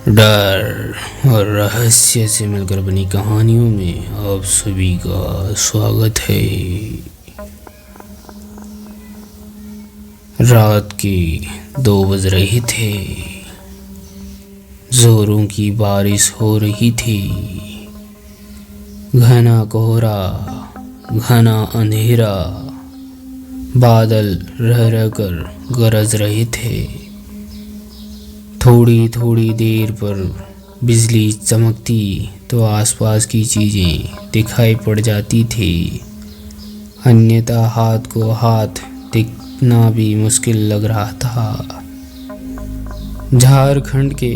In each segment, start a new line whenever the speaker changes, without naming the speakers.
डर और रहस्य से मिलकर बनी कहानियों में आप सभी का स्वागत है। रात के 2 बज रहे थे। जोरों की बारिश हो रही थी। घना कोहरा, घना अंधेरा, बादल रह रह कर गरज रहे थे। थोड़ी थोड़ी देर पर बिजली चमकती तो आसपास की चीज़ें दिखाई पड़ जाती थी, अन्यथा हाथ को हाथ दिखना भी मुश्किल लग रहा था। झारखंड के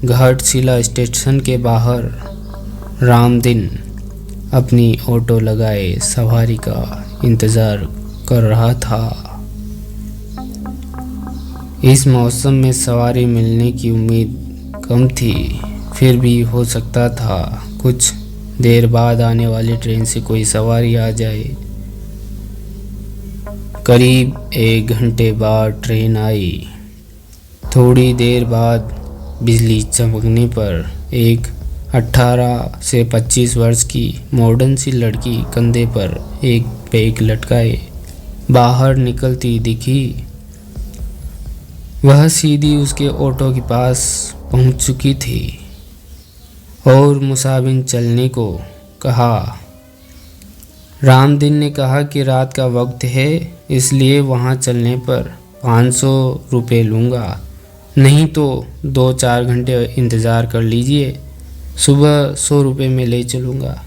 घाटशिला स्टेशन के बाहर रामदीन अपनी ऑटो लगाए सवारी का इंतज़ार कर रहा था। इस मौसम में सवारी मिलने की उम्मीद कम थी, फिर भी हो सकता था कुछ देर बाद आने वाली ट्रेन से कोई सवारी आ जाए। करीब 1 घंटे बाद ट्रेन आई। थोड़ी देर बाद बिजली चमकने पर एक 18 से 25 वर्ष की मॉडर्न सी लड़की कंधे पर एक बैग लटकाए बाहर निकलती दिखी। वह सीधी उसके ऑटो के पास पहुंच चुकी थी और मुसाफिर चलने को कहा। रामदीन ने कहा कि रात का वक्त है, इसलिए वहां चलने पर 500 रुपये लूँगा, नहीं तो 2-4 घंटे इंतज़ार कर लीजिए, सुबह 100 रुपये में ले चलूँगा।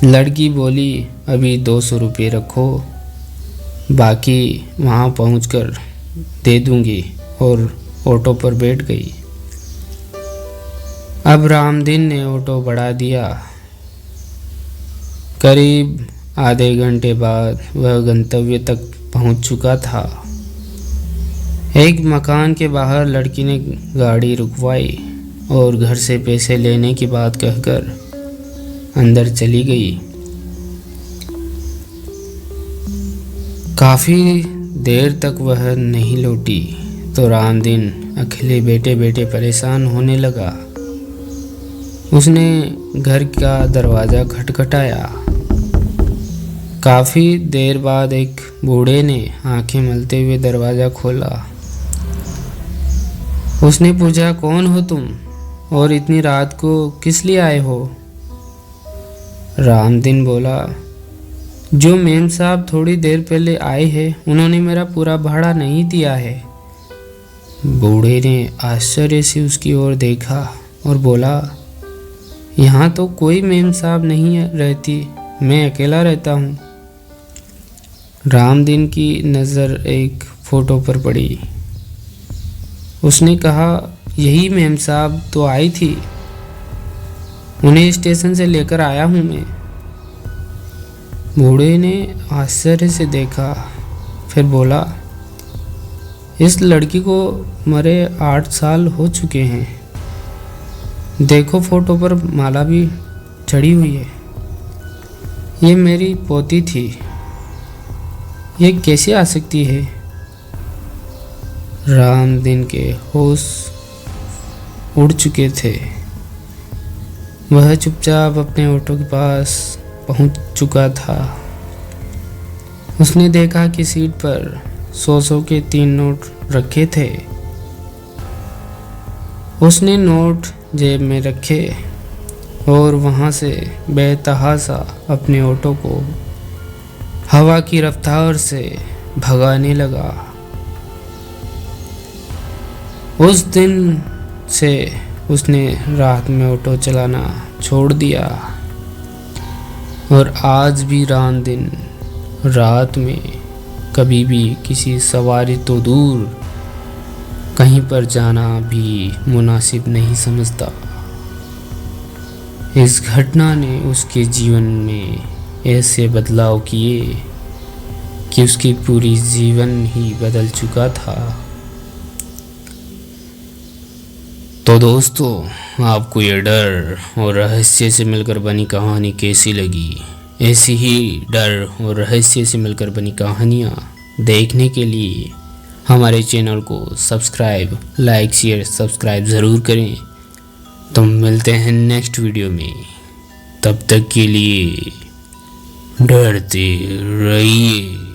लड़की बोली, अभी 200 रुपये रखो, बाकी वहाँ पहुँचकर दे दूंगी, और ऑटो पर बैठ गई। अब रामदीन ने ऑटो बढ़ा दिया। करीब आधे घंटे बाद वह गंतव्य तक पहुंच चुका था। एक मकान के बाहर लड़की ने गाड़ी रुकवाई और घर से पैसे लेने की बात कहकर अंदर चली गई। काफ़ी देर तक वह नहीं लौटी तो रामदीन अकेले बैठे बैठे परेशान होने लगा। उसने घर का दरवाज़ा खटखटाया। काफ़ी देर बाद एक बूढ़े ने आंखें मलते हुए दरवाज़ा खोला। उसने पूछा, कौन हो तुम और इतनी रात को किस लिए आए हो? रामदीन बोला, जो मेम साहब थोड़ी देर पहले आए हैं, उन्होंने मेरा पूरा भाड़ा नहीं दिया है। बूढ़े ने आश्चर्य से उसकी ओर देखा और बोला, यहाँ तो कोई मेम साहब नहीं रहती, मैं अकेला रहता हूँ। रामदीन की नज़र एक फ़ोटो पर पड़ी। उसने कहा, यही मेम साहब तो आई थी, उन्हें स्टेशन से लेकर आया हूँ मैं। बूढ़े ने आश्चर्य से देखा, फिर बोला, इस लड़की को मरे 8 साल हो चुके हैं। देखो फोटो पर माला भी चढ़ी हुई है। ये मेरी पोती थी, ये कैसे आ सकती है? रामदीन के होश उड़ चुके थे। वह चुपचाप अपने ऑटो के पास पहुंच चुका था। उसने देखा कि सीट पर 100 के 3 नोट रखे थे। उसने नोट जेब में रखे और वहां से बेतहाशा अपने ऑटो को हवा की रफ्तार से भगाने लगा। उस दिन से उसने रात में ऑटो चलाना छोड़ दिया और आज भी रामदीन रात में कभी भी किसी सवारी तो दूर कहीं पर जाना भी मुनासिब नहीं समझता। इस घटना ने उसके जीवन में ऐसे बदलाव किए कि उसकी पूरी जीवन ही बदल चुका था। तो दोस्तों, आपको ये डर और रहस्य से मिलकर बनी कहानी कैसी लगी? ऐसी ही डर और रहस्य से मिलकर बनी कहानियाँ देखने के लिए हमारे चैनल को सब्सक्राइब, लाइक, शेयर, सब्सक्राइब ज़रूर करें। तो मिलते हैं नेक्स्ट वीडियो में, तब तक के लिए डरते रहिए।